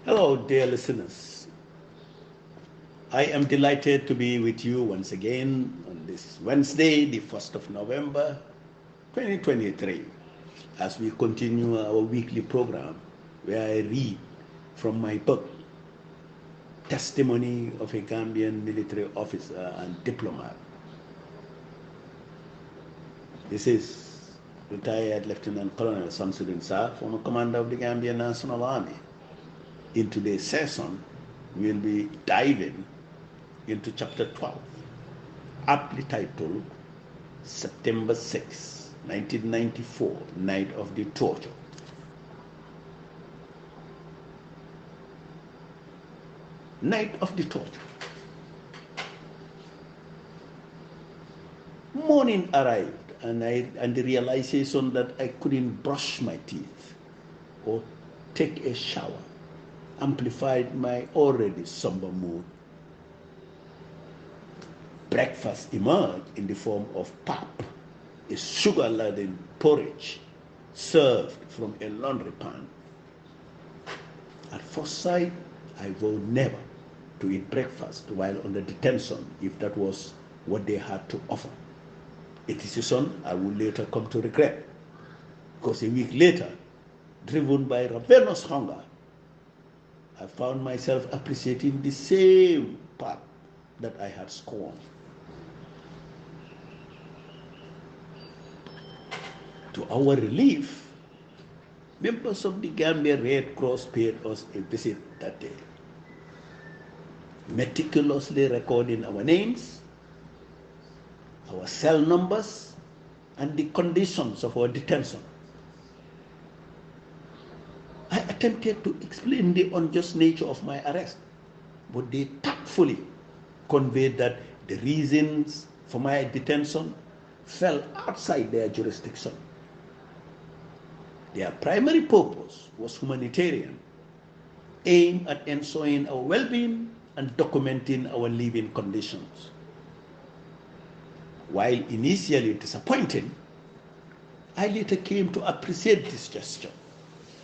Hello, dear listeners. I am delighted to be with you once again on this Wednesday, the 1st of November, 2023, as we continue our weekly program where I read from my book, Testimony of a Gambian Military Officer and Diplomat. This is retired Lieutenant Colonel Samsudeen Sarr, former commander of the Gambian National Army. In today's session, we'll be diving into chapter 12, aptly titled September 6, 1994, Night of the Torture. Night of the Torture. Morning arrived, and the realization that I couldn't brush my teeth or take a shower amplified my already somber mood. Breakfast emerged in the form of pap, a sugar-laden porridge served from a laundry pan. At first sight, I vowed never to eat breakfast while under detention if that was what they had to offer. A decision I would later come to regret, because a week later, driven by ravenous hunger, I found myself appreciating the same pap that I had scorned. To our relief, members of the Gambia Red Cross paid us a visit that day, meticulously recording our names, our cell numbers, and the conditions of our detention. I attempted to explain the unjust nature of my arrest, but they tactfully conveyed that the reasons for my detention fell outside their jurisdiction. Their primary purpose was humanitarian, aimed at ensuring our well-being and documenting our living conditions. While initially disappointed, I later came to appreciate this gesture,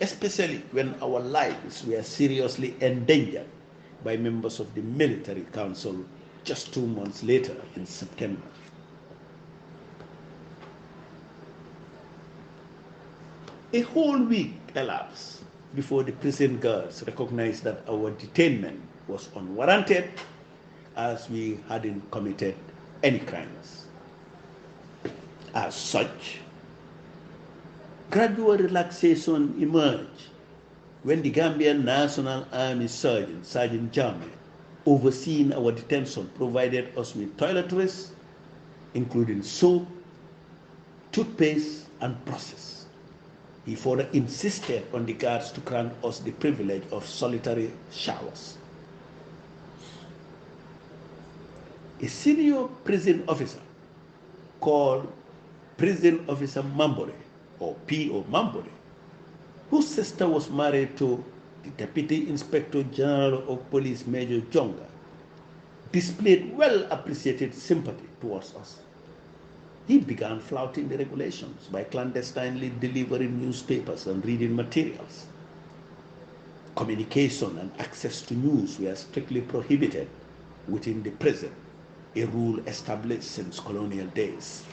especially when our lives were seriously endangered by members of the military council just 2 months later in September. A whole week elapsed before the prison guards recognized that our detainment was unwarranted, as we hadn't committed any crimes. As such, gradual relaxation emerged when the Gambian National Army Sergeant, Sergeant Jame, overseeing our detention, provided us with toiletries, including soap, toothpaste, and brushes. He further insisted on the guards to grant us the privilege of solitary showers. A senior prison officer called Prison Officer Mambore, or P.O. Mambore, whose sister was married to the Deputy Inspector General of Police Major Jonga, displayed well-appreciated sympathy towards us. He began flouting the regulations by clandestinely delivering newspapers and reading materials. Communication and access to news were strictly prohibited within the prison, a rule established since colonial days.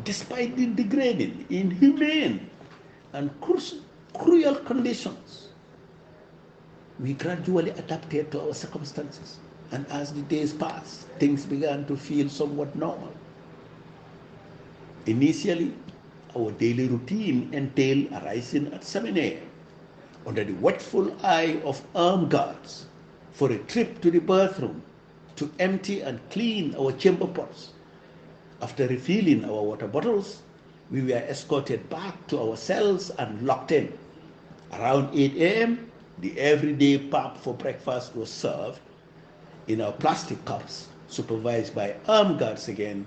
Despite the degrading, inhumane, and cruel conditions, we gradually adapted to our circumstances, and as the days passed, things began to feel somewhat normal. Initially, our daily routine entailed arising at 7 a.m. under the watchful eye of armed guards for a trip to the bathroom to empty and clean our chamber pots. After refilling our water bottles, we were escorted back to our cells and locked in. Around 8 a.m., the everyday pap for breakfast was served in our plastic cups, supervised by armed guards again.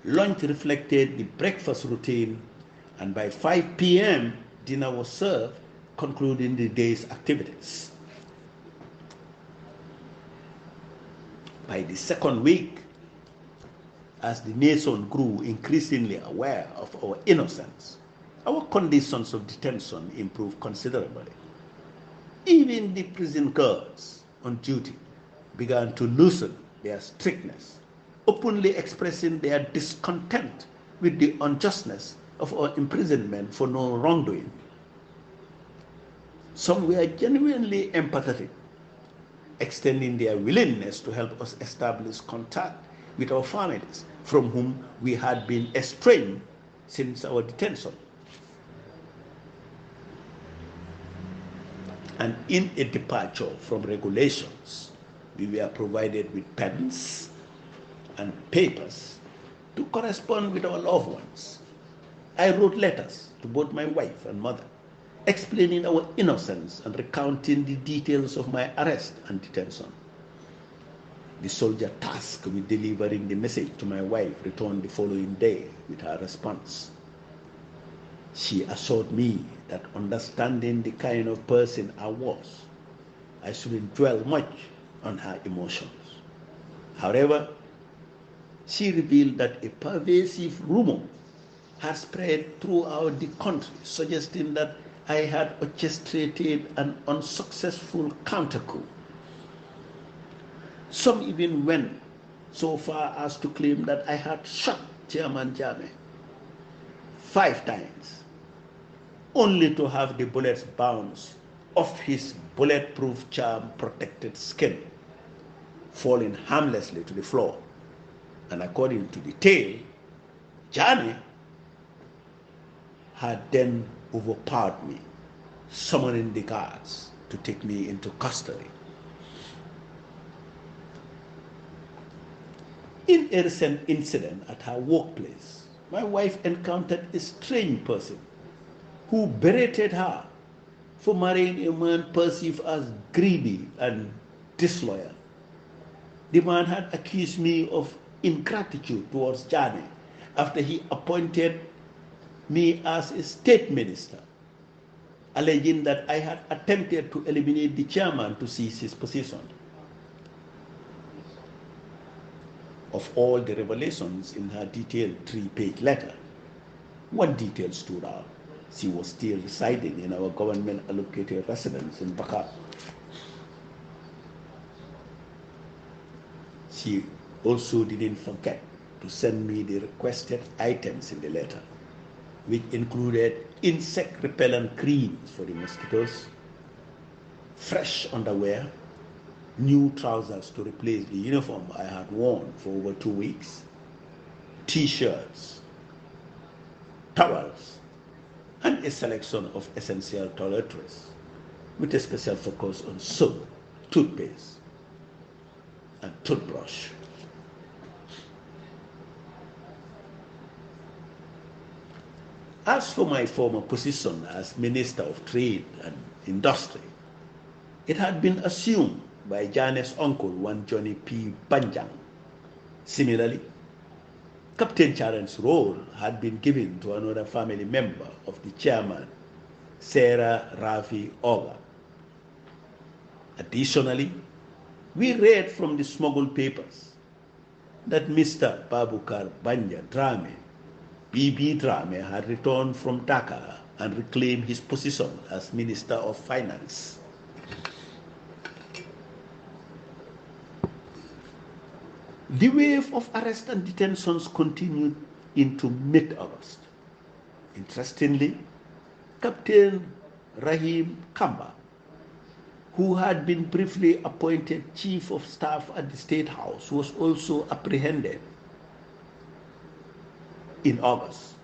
Lunch reflected the breakfast routine, and by 5 p.m., dinner was served, concluding the day's activities. By the second week, as the nation grew increasingly aware of our innocence, our conditions of detention improved considerably. Even the prison guards on duty began to loosen their strictness, openly expressing their discontent with the unjustness of our imprisonment for no wrongdoing. Some were genuinely empathetic, extending their willingness to help us establish contact with our families from whom we had been estranged since our detention. And in a departure from regulations, we were provided with pens and papers to correspond with our loved ones. I wrote letters to both my wife and mother, explaining our innocence and recounting the details of my arrest and detention. The soldier tasked with delivering the message to my wife returned the following day with her response. She assured me that understanding the kind of person I was, I shouldn't dwell much on her emotions. However, she revealed that a pervasive rumor had spread throughout the country, suggesting that I had orchestrated an unsuccessful counter-coup. Some even went so far as to claim that I had shot Chairman Jammeh 5 times, only to have the bullets bounce off his bulletproof charm-protected skin, falling harmlessly to the floor. And according to the tale, Jammeh had then overpowered me, summoning the guards to take me into custody. In a recent incident at her workplace, my wife encountered a strange person who berated her for marrying a man perceived as greedy and disloyal. The man had accused me of ingratitude towards Jammeh after he appointed me as a state minister, alleging that I had attempted to eliminate the chairman to seize his position. Of all the revelations in her detailed 3-page letter, one detail stood out. She was still residing in our government-allocated residence in Bakar. She also didn't forget to send me the requested items in the letter, which included insect repellent creams for the mosquitoes, fresh underwear, new trousers to replace the uniform I had worn for over 2 weeks, t-shirts, towels, and a selection of essential toiletries with a special focus on soap, toothpaste, and toothbrush. As for my former position as Minister of Trade and Industry, it had been assumed by Jammeh's uncle, one Johnny P. Banjang. Similarly, Captain Charan's role had been given to another family member of the chairman, Sarah Rafi Oga. Additionally, we read from the smuggled papers that Mr. Babukar Banja Drame, BB Drame, had returned from Dhaka and reclaimed his position as Minister of Finance. The wave of arrests and detentions continued into mid-August. Interestingly, Captain Rahim Kamba, who had been briefly appointed Chief of Staff at the State House, was also apprehended in August.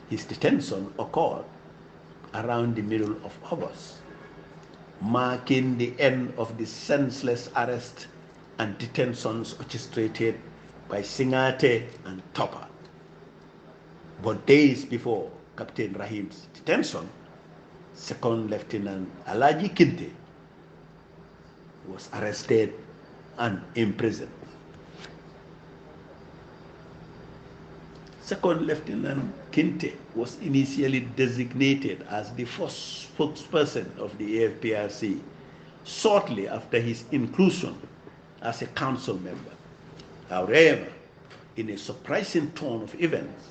His detention occurred around the middle of August, marking the end of the senseless arrest and detentions orchestrated by Singate and Topper. But days before Captain Rahim's detention, Second Lieutenant Alaji Kinte was arrested and imprisoned. Second Lieutenant Kinte was initially designated as the first spokesperson of the AFPRC shortly after his inclusion as a council member. However, in a surprising turn of events,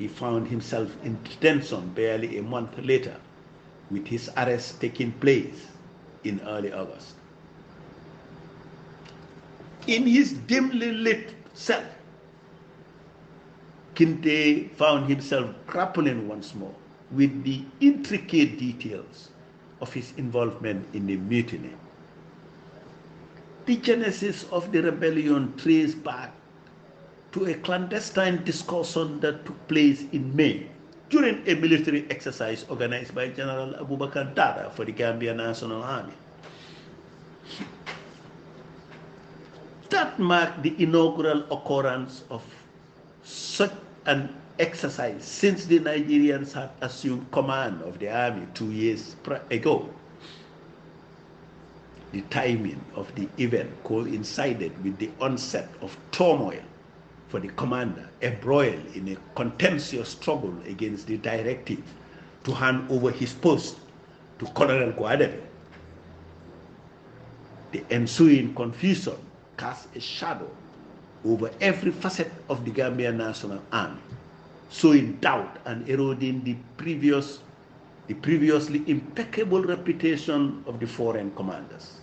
he found himself in detention barely a month later, with his arrest taking place in early August. In his dimly lit cell, Kinte found himself grappling once more with the intricate details of his involvement in the mutiny. The genesis of the rebellion traced back to a clandestine discussion that took place in May during a military exercise organized by General Abubakar Dada for the Gambia National Army. That marked the inaugural occurrence of such an exercise since the Nigerians had assumed command of the army 2 years ago. The timing of the event coincided with the onset of turmoil for the commander, embroiled in a contentious struggle against the directive to hand over his post to Colonel Guadabe. The ensuing confusion cast a shadow over every facet of the Gambia National Army, sowing doubt and eroding the previously impeccable reputation of the foreign commanders.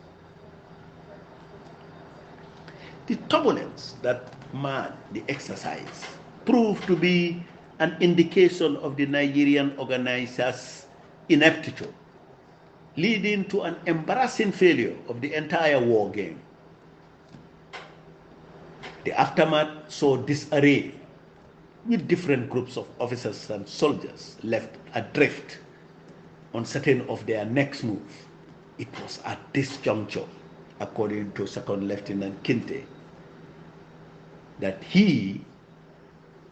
The turbulence that marred the exercise proved to be an indication of the Nigerian organizers' ineptitude, leading to an embarrassing failure of the entire war game. The aftermath saw disarray, with different groups of officers and soldiers left adrift, uncertain of their next move. It was at this juncture, according to Second Lieutenant Kinte, that he,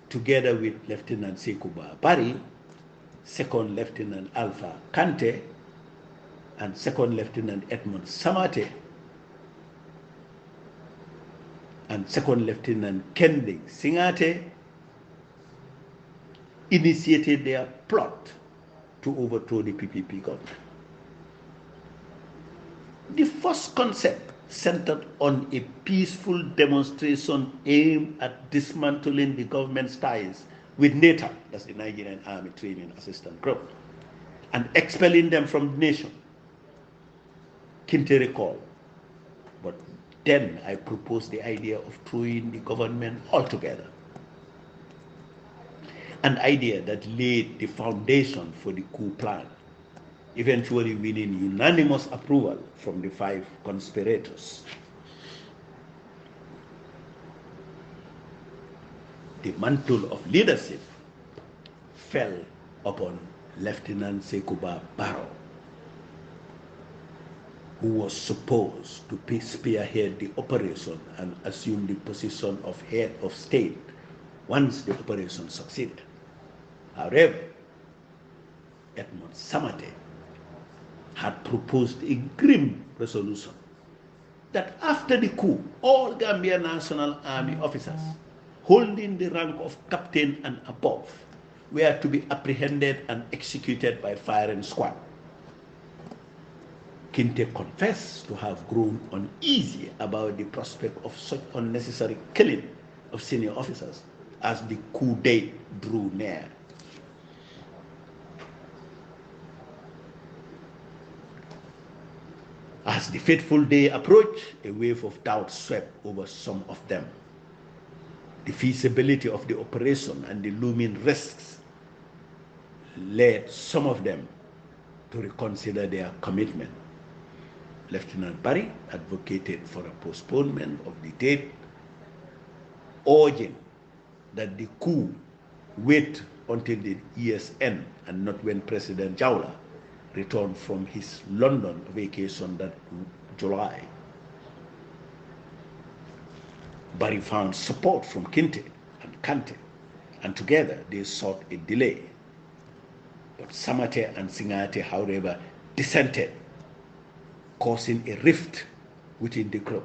together with Lieutenant Sekuba Bari, Second Lieutenant Alpha Kante, and Second Lieutenant Edmund Samate, and Second Lieutenant Kending Singate, initiated their plot to overthrow the PPP government. The first concept centered on a peaceful demonstration aimed at dismantling the government's ties with NATO, that's the Nigerian Army Training Assistance Group, and expelling them from the nation. Kinte recalled, but then I proposed the idea of throwing the government altogether, an idea that laid the foundation for the coup plan, eventually winning unanimous approval from the 5 conspirators. The mantle of leadership fell upon Lieutenant Sekuba Barrow, who was supposed to spearhead the operation and assume the position of head of state once the operation succeeded. However, Edmund Samate had proposed a grim resolution that after the coup, all Gambia National Army officers holding the rank of captain and above were to be apprehended and executed by firing squad. Kinte confessed to have grown uneasy about the prospect of such unnecessary killing of senior officers as the coup date drew near. As the fateful day approached, a wave of doubt swept over some of them. The feasibility of the operation and the looming risks led some of them to reconsider their commitment. Lieutenant Barry advocated for a postponement of the date, urging that the coup wait until the year's end and not when President Jawla returned from his London vacation that July. Barry found support from Kinte and Kante, and together they sought a delay. But Samate and Singate, however, dissented, causing a rift within the group.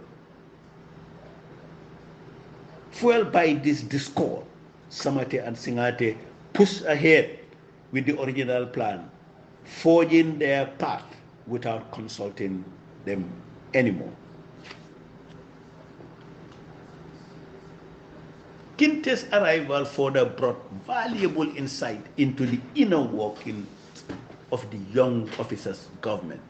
Fueled by this discord, Samate and Singate pushed ahead with the original plan, forging their path without consulting them anymore. Kinte's arrival further brought valuable insight into the inner working of the young officer's government.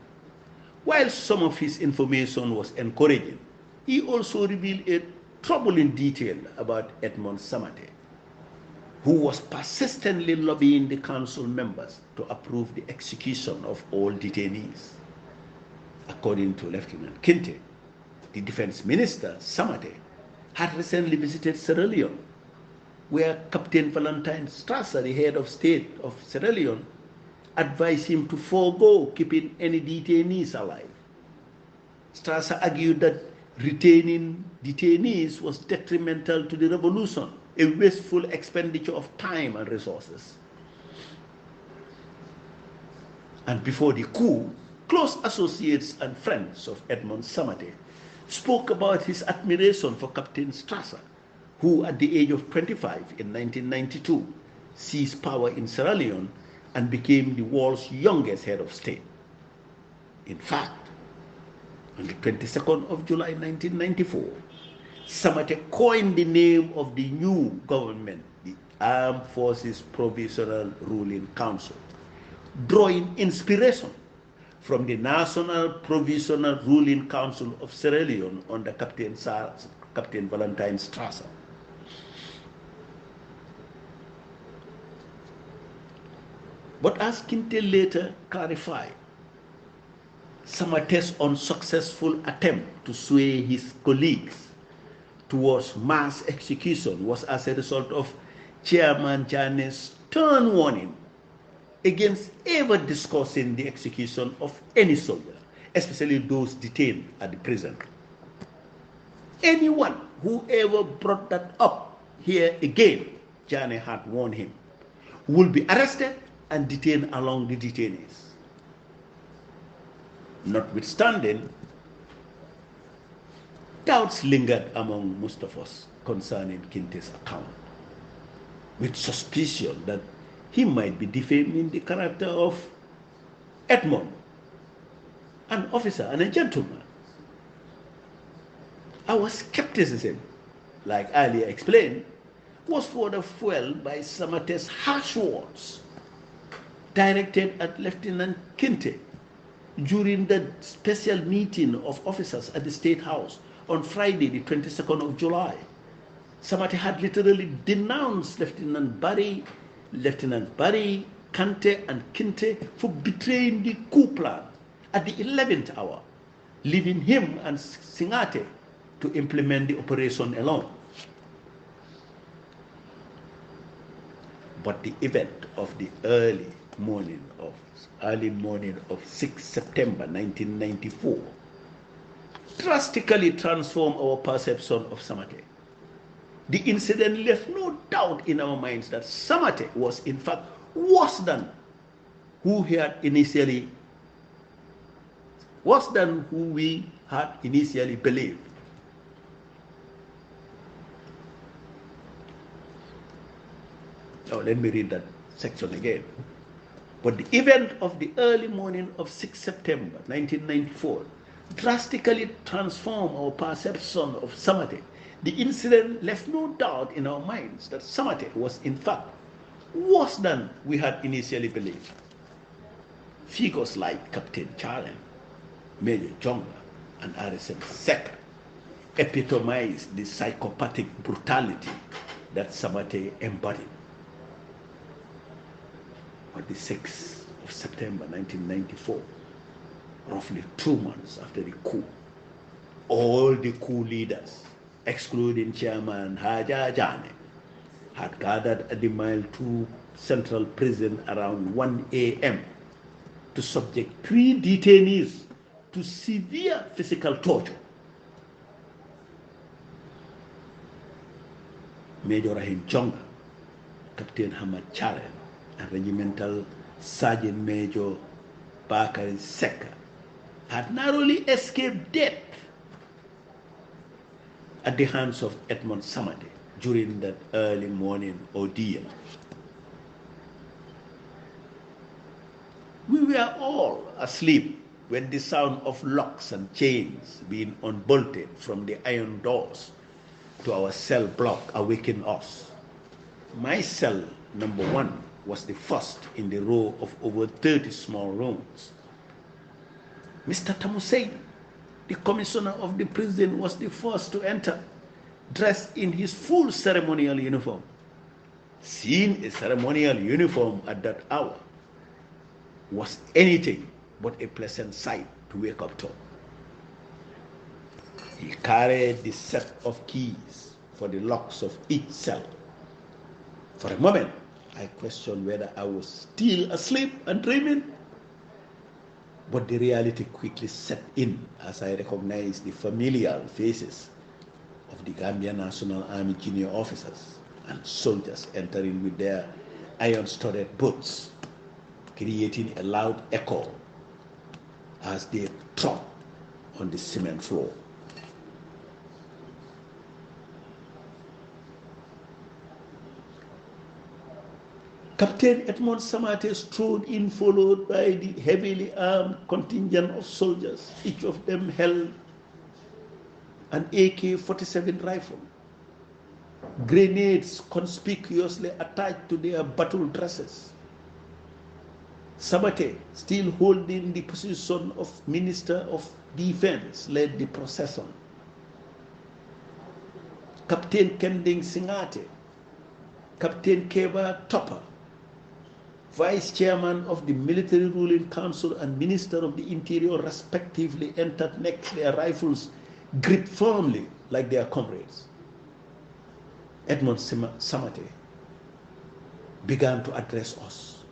While some of his information was encouraging, he also revealed a troubling detail about Edmond Samate, who was persistently lobbying the council members to approve the execution of all detainees. According to Lieutenant Kinte, the defense minister, Samate, had recently visited Sierra Leone, where Captain Valentine Strasser, the head of state of Sierra Leone, advised him to forego keeping any detainees alive. Strasser argued that retaining detainees was detrimental to the revolution, a wasteful expenditure of time and resources. And before the coup, close associates and friends of Edmond Samate spoke about his admiration for Captain Strasser, who at the age of 25 in 1992 seized power in Sierra Leone and became the world's youngest head of state. In fact, on the 22nd of July 1994, Samate coined the name of the new government, the Armed Forces Provisional Ruling Council, drawing inspiration from the National Provisional Ruling Council of Sierra Leone under Captain Valentine Strasser. But as Kinte later clarified, Samate's unsuccessful attempt to sway his colleagues towards mass execution was as a result of Chairman Jane's stern warning against ever discussing the execution of any soldier, especially those detained at the prison. Anyone who ever brought that up here again, Jane had warned him, will be arrested and detained along the detainees. Notwithstanding, doubts lingered among most of us concerning Kinte's account, with suspicion that he might be defaming the character of Edmond, an officer and a gentleman. Our skepticism, like earlier explained, was further fueled by Samate's harsh words directed at Lieutenant Kinte during the special meeting of officers at the State House on Friday, the 22nd of July. Samate had literally denounced Lieutenant Barry, Kante, and Kinte for betraying the coup plan at the 11th hour, leaving him and Singate to implement the operation alone. But the event of the early morning of 6 September 1994 drastically transformed our perception of Samate. The incident left no doubt in our minds that Samate was in fact worse than who we had initially believed. Now let me read that section again. But the event of the early morning of 6 September 1994 drastically transformed our perception of Samate. The incident left no doubt in our minds that Samate was in fact worse than we had initially believed. Figures like Captain Chalen, Major Jonga, and RSM Seka epitomized the psychopathic brutality that Samate embodied. On the 6th of September 1994, roughly 2 months after the coup, all the coup leaders, excluding Chairman Haja Jane, had gathered at the Mile 2 Central Prison around 1 a.m. to subject 3 detainees to severe physical torture. Major Rahim Jonga, Captain Hamad Charen, and Regimental Sergeant Major Bakari Seka had narrowly escaped death at the hands of Edmond Samate during that early morning ordeal. We were all asleep when the sound of locks and chains being unbolted from the iron doors to our cell block awakened us. My cell, number 1, was the first in the row of over 30 small rooms. Mr. Tamusain, the commissioner of the prison, was the first to enter, dressed in his full ceremonial uniform. Seeing a ceremonial uniform at that hour was anything but a pleasant sight to wake up to. He carried the set of keys for the locks of each cell. For a moment, I questioned whether I was still asleep and dreaming, but the reality quickly set in as I recognized the familiar faces of the Gambia National Army junior officers and soldiers entering with their iron-studded boots, creating a loud echo as they trod on the cement floor. Captain Edmond Samate strode in, followed by the heavily armed contingent of soldiers. Each of them held an AK-47 rifle, grenades conspicuously attached to their battle dresses. Samate, still holding the position of Minister of Defense, led the procession. Captain Kending Singate, Captain Keba Topper, Vice Chairman of the Military Ruling Council and Minister of the Interior respectively, entered next, their rifles gripped firmly like their comrades. Edmond Samate began to address us,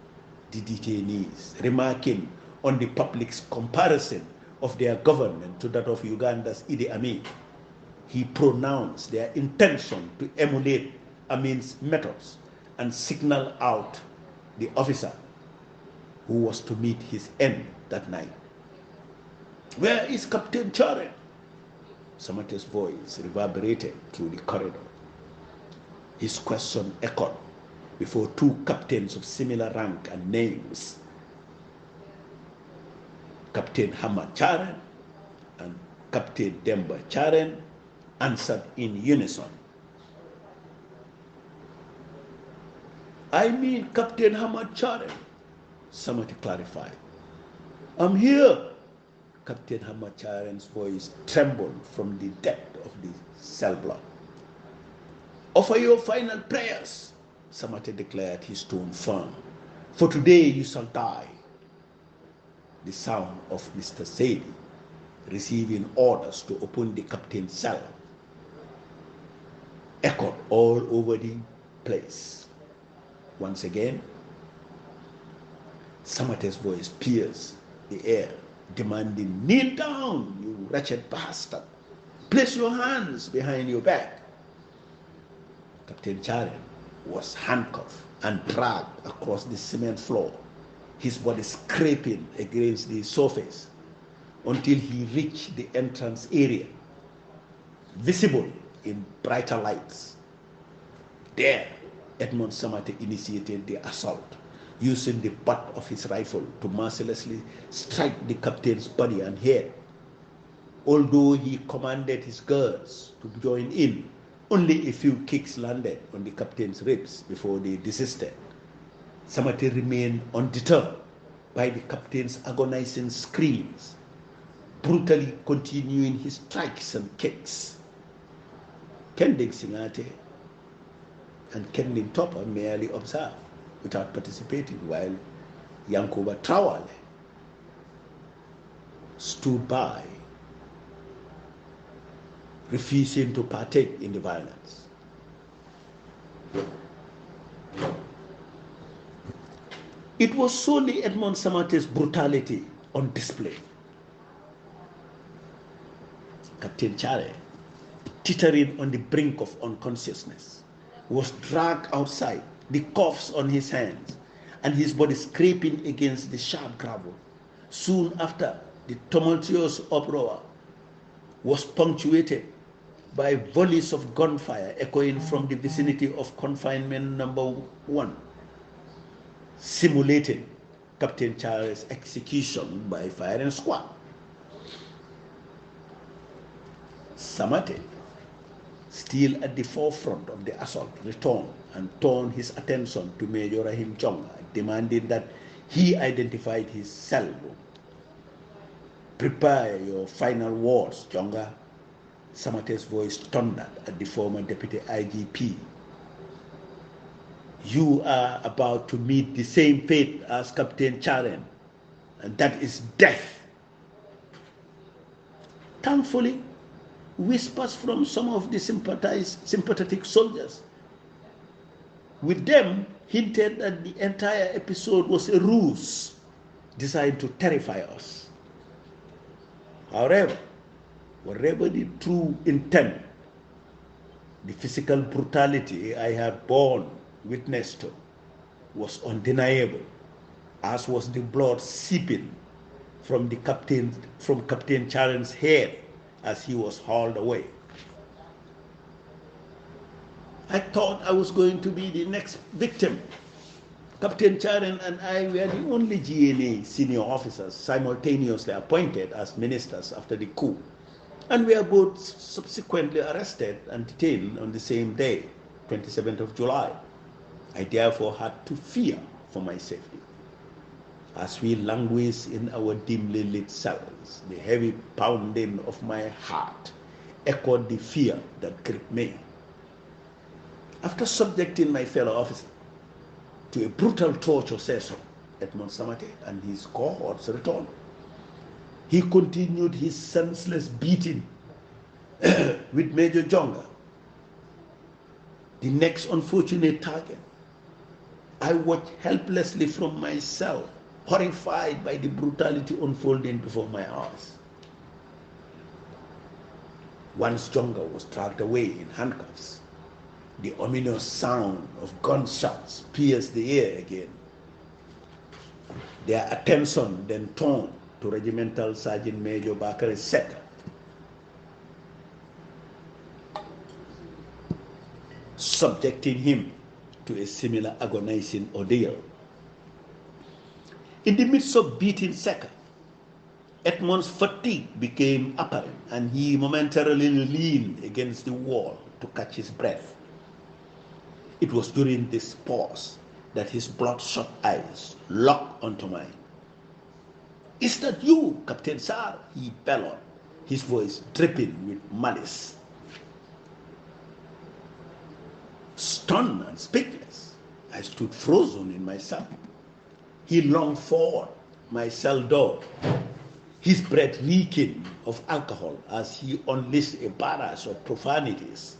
the detainees, remarking on the public's comparison of their government to that of Uganda's Idi Amin. He pronounced their intention to emulate Amin's methods and signal out the officer who was to meet his end that night. "Where is Captain Charen?" Samate's voice reverberated through the corridor. His question echoed before two captains of similar rank and names, Captain Hamad Charen and Captain Demba Charen, answered in unison. "I mean Captain Hamad Charen," Samate clarified. "I'm here." Captain Hamad Charen's voice trembled from the depth of the cell block. "Offer your final prayers," Samate declared, his tone firm. "For today you shall die." The sound of Mr. Saidi receiving orders to open the captain's cell echoed all over the place. Once again, Samate's voice pierced the air, demanding, "Kneel down, you wretched bastard. Place your hands behind your back." Captain Charen was handcuffed and dragged across the cement floor, his body scraping against the surface until he reached the entrance area, visible in brighter lights. There, Edmond Samate initiated the assault, using the butt of his rifle to mercilessly strike the captain's body and head. Although he commanded his guards to join in, only a few kicks landed on the captain's ribs before they desisted. Samate remained undeterred by the captain's agonizing screams, brutally continuing his strikes and kicks. Kending Singate and Kending Topper merely observed without participating, while Yankuba Trawale stood by, refusing to partake in the violence. It was solely Edmond Samate's brutality on display. Captain Chare, teetering on the brink of unconsciousness, was dragged outside, the cuffs on his hands and his body scraping against the sharp gravel. Soon after, the tumultuous uproar was punctuated by volleys of gunfire echoing from the vicinity of confinement number 1, simulating Captain Charles' execution by firing squad. Samate still at the forefront of the assault, returned and turned his attention to Major Rahim Jonga, demanding that he identified his cell room. "Prepare your final words, Jonga," Samate's voice thundered at the former deputy IGP. "You are about to meet the same fate as Captain Charen, and that is death." Thankfully, whispers from some of the sympathetic soldiers with them hinted that the entire episode was a ruse designed to terrify us. However, whatever the true intent, the physical brutality I had borne witness to was undeniable, as was the blood seeping from Captain Charen's head as he was hauled away. I thought I was going to be the next victim. Captain Charen and I were the only GNA senior officers simultaneously appointed as ministers after the coup, and we were both subsequently arrested and detained on the same day, 27th of July. I therefore had to fear for my safety. As we languished in our dimly lit cells, the heavy pounding of my heart echoed the fear that gripped me. After subjecting my fellow officer to a brutal torture session, Edmond Samate and his cohorts returned. He continued his senseless beating with Major Jonga, the next unfortunate target. I watched helplessly from my cell, horrified by the brutality unfolding before my eyes. Once Jonga was dragged away in handcuffs, the ominous sound of gunshots pierced the air again. Their attention then turned to Regimental Sergeant Major Bakari Sek, subjecting him to a similar agonizing ordeal. In the midst of beating Seka, Edmond's fatigue became apparent, and he momentarily leaned against the wall to catch his breath. It was during this pause that his bloodshot eyes locked onto mine. "Is that you, Captain Sarr?" he bellowed, his voice dripping with malice. Stunned and speechless, I stood frozen in my cell. He lunged forward my cell door, his breath reeking of alcohol as he unleashed a barrage of profanities.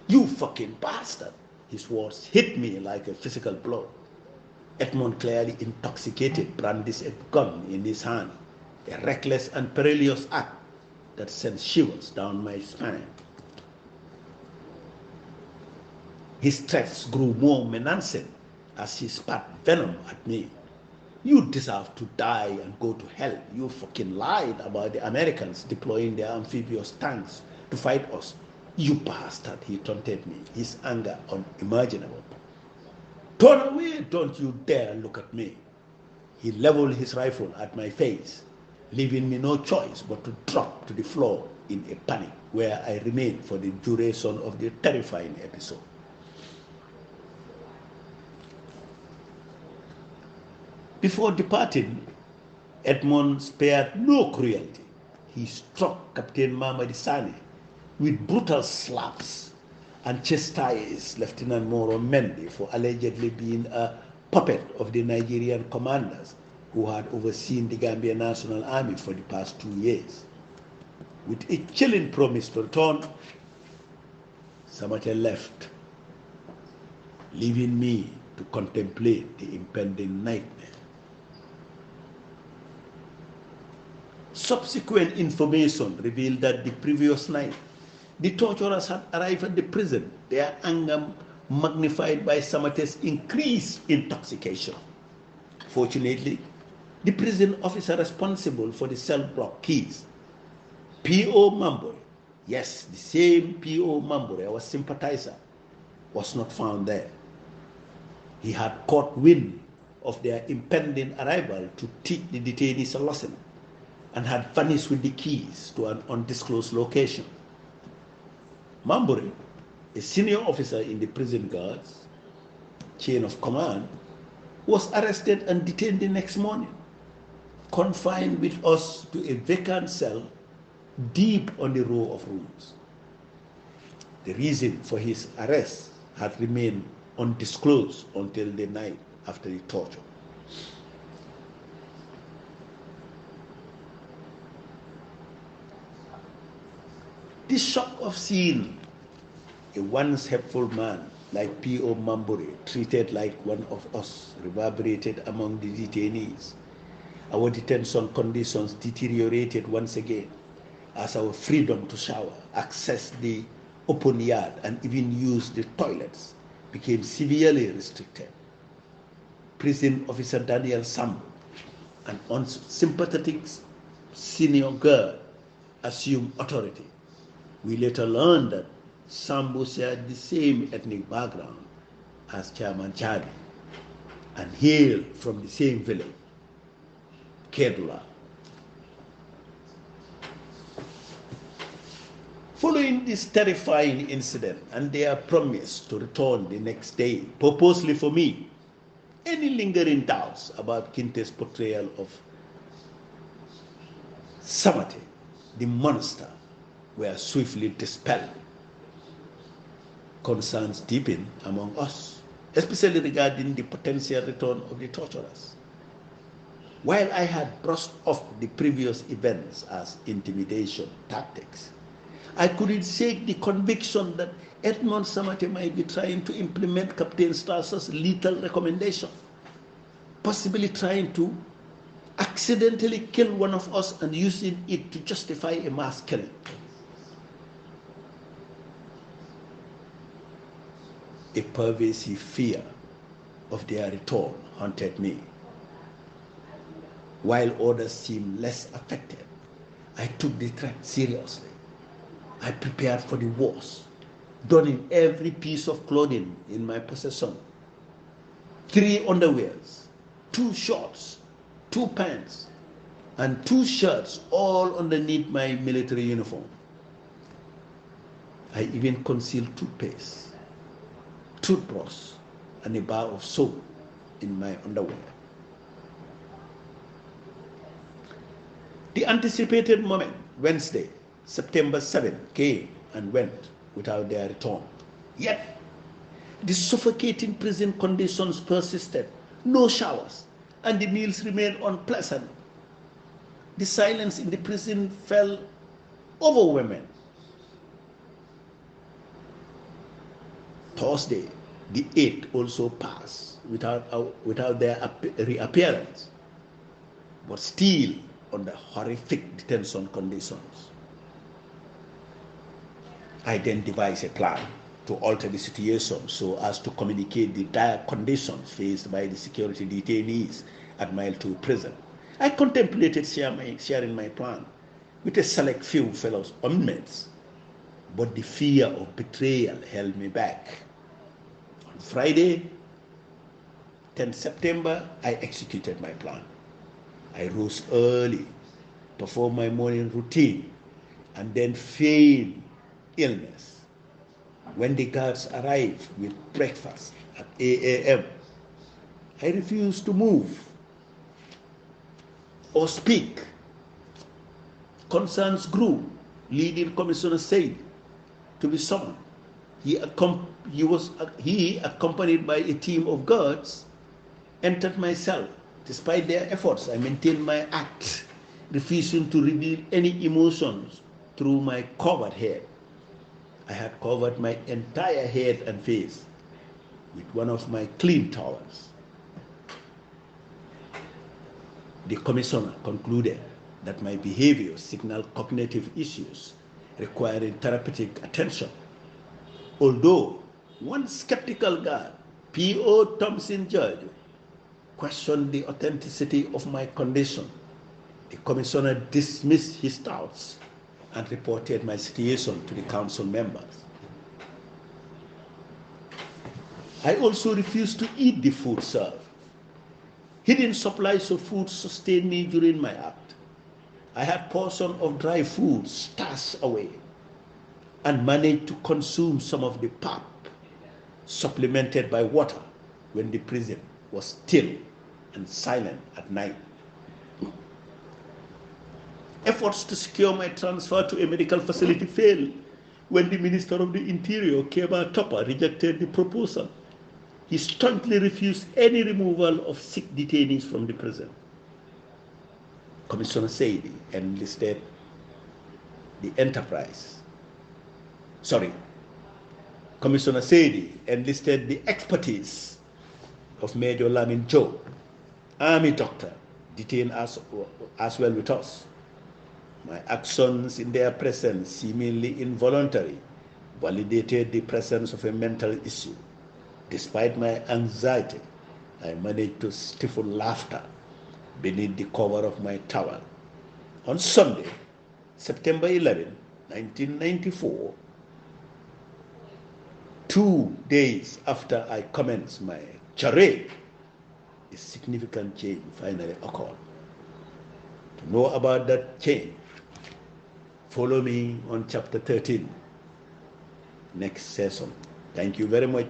"You fucking bastard!" His words hit me like a physical blow. Edmond, clearly intoxicated, brandished a gun in his hand, a reckless and perilous act that sent shivers down my spine. His threats grew more menacing as he spat venom at me. "You deserve to die and go to hell. You fucking lied about the Americans deploying their amphibious tanks to fight us. You bastard," he taunted me, his anger unimaginable. "Turn away, don't you dare look at me." He leveled his rifle at my face, leaving me no choice but to drop to the floor in a panic, where I remained for the duration of the terrifying episode. Before departing, Edmond spared no cruelty. He struck Captain Mamadi Sane with brutal slaps and chastised Lieutenant Moro Mendy for allegedly being a puppet of the Nigerian commanders who had overseen the Gambian National Army for the past 2 years. With a chilling promise to return, Samate left, leaving me to contemplate the impending nightmare. Subsequent information revealed that the previous night, the torturers had arrived at the prison, their anger magnified by Samate's increased intoxication. Fortunately, the prison officer responsible for the cell block keys, P.O. Mambore, yes, the same P.O. Mambore, our sympathizer, was not found there. He had caught wind of their impending arrival to teach the detainees a lesson, and had vanished with the keys to an undisclosed location. Mamburi, a senior officer in the prison guards chain of command, was arrested and detained the next morning, confined with us to a vacant cell deep on the row of rooms. The reason for his arrest had remained undisclosed until the night after the torture. The shock of seeing a once helpful man like P.O. Mamburi treated like one of us reverberated among the detainees. Our detention conditions deteriorated once again as our freedom to shower, access the open yard, and even use the toilets became severely restricted. Prison officer Daniel Sambu, an unsympathetic senior guard, assumed authority. We later learned that Sambu shared the same ethnic background as Chairman Chabi and hailed from the same village, Kedula. Following this terrifying incident and their promise to return the next day, purposely for me, any lingering doubts about Kinte's portrayal of Samate, the monster, were swiftly dispelled. Concerns deepened among us, especially regarding the potential return of the torturers. While I had brushed off the previous events as intimidation tactics, I couldn't shake the conviction that Edmond Samate might be trying to implement Captain Strasser's lethal recommendation, possibly trying to accidentally kill one of us and using it to justify a mass killing. A pervasive fear of their return haunted me. While others seemed less affected, I took the threat seriously. I prepared for the worst, donning every piece of clothing in my possession. 3 underwears, 2 shorts, 2 pants, and 2 shirts, all underneath my military uniform. I even concealed toothpaste, toothbrush, and a bar of soap in my underwear. The anticipated moment, Wednesday, September 7, came and went without their return. Yet, the suffocating prison conditions persisted. No showers, and the meals remained unpleasant. The silence in the prison felt overwhelming. Thursday, the 8th, also passed without their reappearance, but still under horrific detention conditions. I then devised a plan to alter the situation so as to communicate the dire conditions faced by the security detainees at Mile 2 prison. I contemplated sharing my plan with a select few fellow inmates, but the fear of betrayal held me back. On Friday, 10 September, I executed my plan. I rose early, performed my morning routine, and then feigned illness. When the guards arrived with breakfast at 8 a.m., I refused to move or speak. Concerns grew, leading Commissioner Said to be summoned. He, accompanied by a team of guards, entered my cell. Despite their efforts, I maintained my act, refusing to reveal any emotions through my covered head. I had covered my entire head and face with one of my clean towels. The commissioner concluded that my behavior signaled cognitive issues requiring therapeutic attention. Although one skeptical guard, P.O. Thompson Judge, questioned the authenticity of my condition, the commissioner dismissed his doubts and reported my situation to the council members. I also refused to eat the food served. Hidden supplies of food sustained me during my act. I had portions of dry food stashed away. and managed to consume some of the pap supplemented by water when the prison was still and silent at night. Efforts to secure my transfer to a medical facility failed when the Minister of the Interior, Keba Topper, rejected the proposal. He staunchly refused any removal of sick detainees from the prison. Commissioner Saidi enlisted the enterprise. Commissioner Saidi enlisted the expertise of Major Lamin Joe, army doctor, detained as well with us. My actions in their presence, seemingly involuntary, validated the presence of a mental issue. Despite my anxiety, I managed to stifle laughter beneath the cover of my towel. On Sunday, September 11, 1994, 2 days after I commenced my charade, a significant change finally occurred. To know about that change, follow me on chapter 13, next session. Thank you very much.